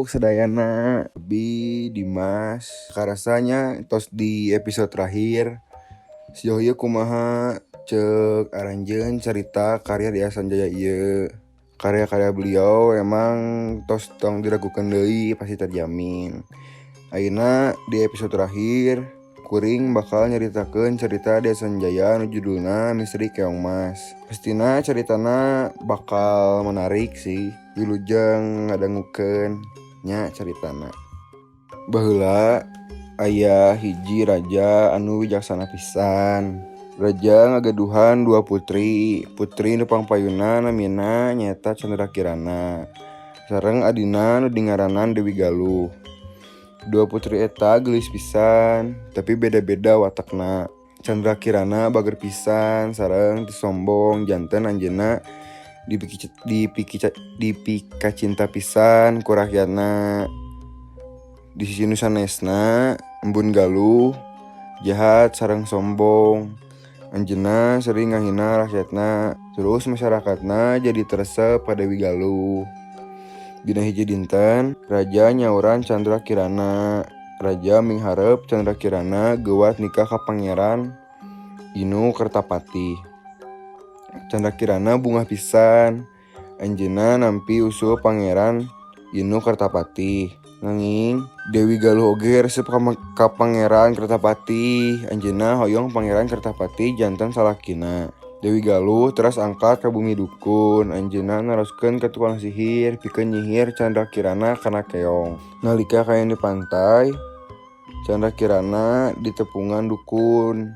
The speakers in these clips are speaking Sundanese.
sedayana Bi Dimas karasanya tos di episode terakhir sejauh ieu kumaha cek aranjeun cerita karya Dea Sanjaya ieu. Karya-karya beliau emang tos tong diragukeun deui pasti terjamin. Ayeuna di episode terakhir kuring bakal nyaritakeun cerita Dea Sanjaya nu judulna Misteri Keong Mas. Pastina ceritana bakal menarik sih. Wilujeng ngadangukeun nya ceritana. Baheula aya hiji raja anu wijaksana pisan. Raja ngagaduhan dua putri. Putri nu pangpayuna namina nyaeta Candrakirana. Sareng adina nu dingaranan Dewi Galuh. Dua putri eta geulis pisan, tapi beda-beda watakna. Candrakirana bager pisan sareng teu sombong janten anjeunna dipika cinta pisan ku rakyatna. Di sisi nu sanesna embun Galuh jahat sareng sombong. Anjeunna sering ngahina rakyatna, terus masyarakatna jadi teresep ka Dewi Galuh. Dina hiji dinten, raja nyauran Candrakirana. Raja mingharep Candrakirana geuwat nikah ka pangeran Inu Kertapati. Candrakirana bungah pisan. Anjeunna nampi usul pangeran Inu Kertapati. Nanging Dewi Galuh oge resep ka pangeran Kertapati. Anjeunna hoyong pangeran Kertapati janten salakina. Dewi Galuh teras angkat ka bumi dukun. Anjeunna naroskeun ka tukang sihir pikeun nyihir Candrakirana kana keong. Nalika kayan di pantai, Candrakirana di tepungan dukun.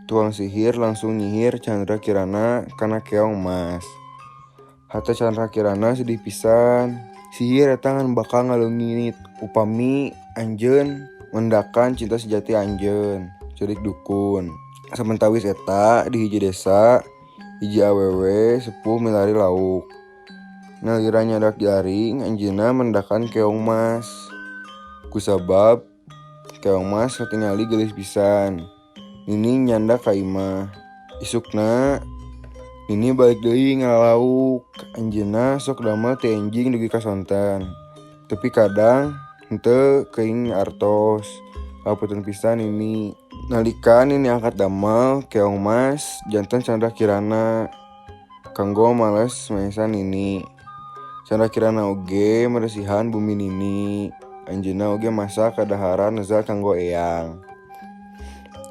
Tukang sihir langsung nyihir Candrakirana kana keong mas. Hate Candrakirana sedih pisan. Sihir eta ngan bakal ngaleungit upami anjeun mendakan cinta sejati anjeun, ceurik dukun. Samentawis eta di hiji desa, hiji awewe sepuh milari lauk. Nalira nyadak jaring anjeunna mendakan keong mas. Kusabab keong mas katingali geulis pisan. Nini nyanda ka imah. Isukna Nini balik deui ngalalauk. Anjeunna sok damel teh enjing dugi ka sonten. Tapi kadang henteu keuing artos. Hapunten pisan Nini. Nalika Nini angkat damel keong mas janten Candrakirana. Kanggo males maesan Nini. Candrakirana oge meresihan bumi Nini. Anjeunna oge masak kadaharan nezat kanggo eyang.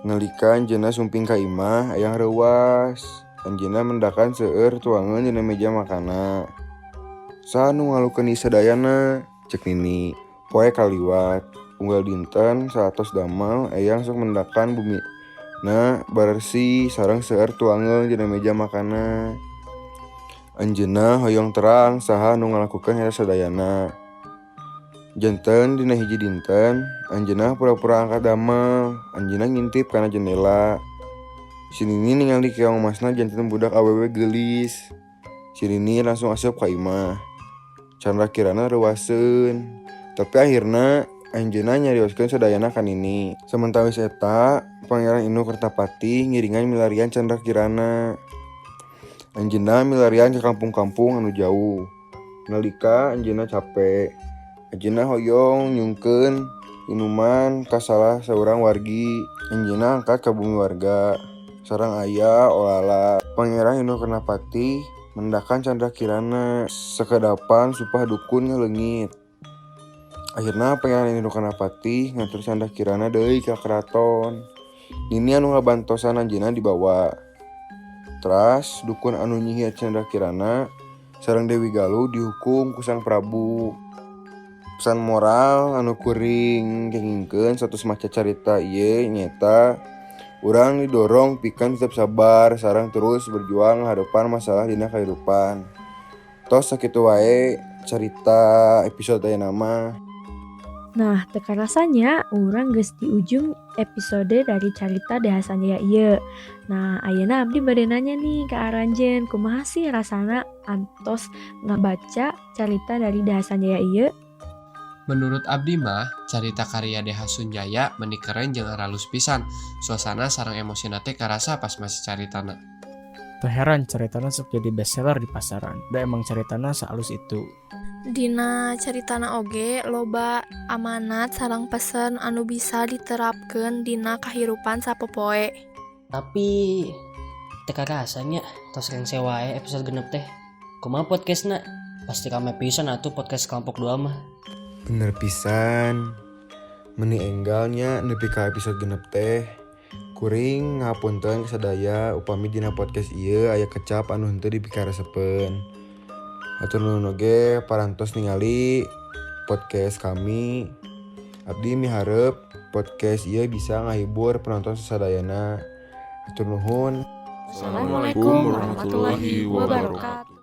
Nalika anjeunna sumping ka imah eyang reuwas. Anjeunna mendakan seueur tuangeun dina meja makana. "Saha nu ngalukeun ieu sadayana?" cek Nini. Poe kaliwat. Unggal dinten saatos damel eyang sok mendakan bumina baresi sareng seueur tuangeun dina meja makana. Anjeunna hoyong terang saha nu ngalakukeun eta sadayana. Janten dina hiji dinten, anjeunna pura-pura angkat damel. Anjeunna ngintip kana jendela. Si Nini ningali keong masna janten budak awewe geulis. Si Nini langsung asup ka imah. Candrakirana reuwaseun. Tapi akhirna anjeunna nyarioskeun sadayana ka Nini. Samentawis eta, pangeran Inu Kertapati ngiringan milarian Candrakirana. Anjeunna milarian ke kampung-kampung anu jauh. Nalika anjeunna capek, anjeunna hoyong nyungkeun minuman ka salah saurang wargi. Anjeunna angkat ka bumi warga. Sareng aya olala. Pangeran Inu Kertapati mendakan Candrakirana. Sakedapan supah dukun ngaleungit. Akhirna pangeran Inu Kertapati ngatur Candrakirana deui ka keraton. Nini anu ngabantosan anjeunna dibawa. Teras dukun anu nyihir Candrakirana sareng Dewi Galuh dihukum ku Sang Prabu. Pesan moral anu kuring kengingkeun satus maca carita ieu nyaeta urang didorong pikeun tetep sabar sareng terus berjuang ngaharepan masalah dina kahirupan. Tos sakitu wae carita episode ayeuna mah. Nah, teka rasanya urang geus di ujung episode dari carita Dea Sanjaya ieu. Nah, ayeuna abdi bade nanya nih ke aranjeun, kumaha sih rasana antos ngabaca carita dari Dea Sanjaya ieu? Menurut abdi mah, carita karya Dea Sanjaya meuni keren jeung halus pisan. Suasana sareng emosina teh karasa pas masih caritana. Teu heran ceritana sok jadi bestseller di pasaran. Da emang ceritana sehalus itu. Dina caritana oge loba amanat sareng pesen anu bisa diterapkeun dina kahirupan sapopoe. Tapi teka rasanya tos rengse wae episode genep teh. Kumaha podcastna? Pasti kame pisan atuh podcast kelompok 2 mah. Bener pisan. Meni enggalnya nepi ka episode genep teh. Kuring ngapunten sadaya upami dina podcast ieu aya kecap anu henteu dipikaresepeun. Hatur nuhun oge parantos ningali podcast kami. Abdi miharep podcast ieu bisa ngahibur penonton sasadayana. Hatur nuhun. Assalamualaikum warahmatullahi wabarakatuh.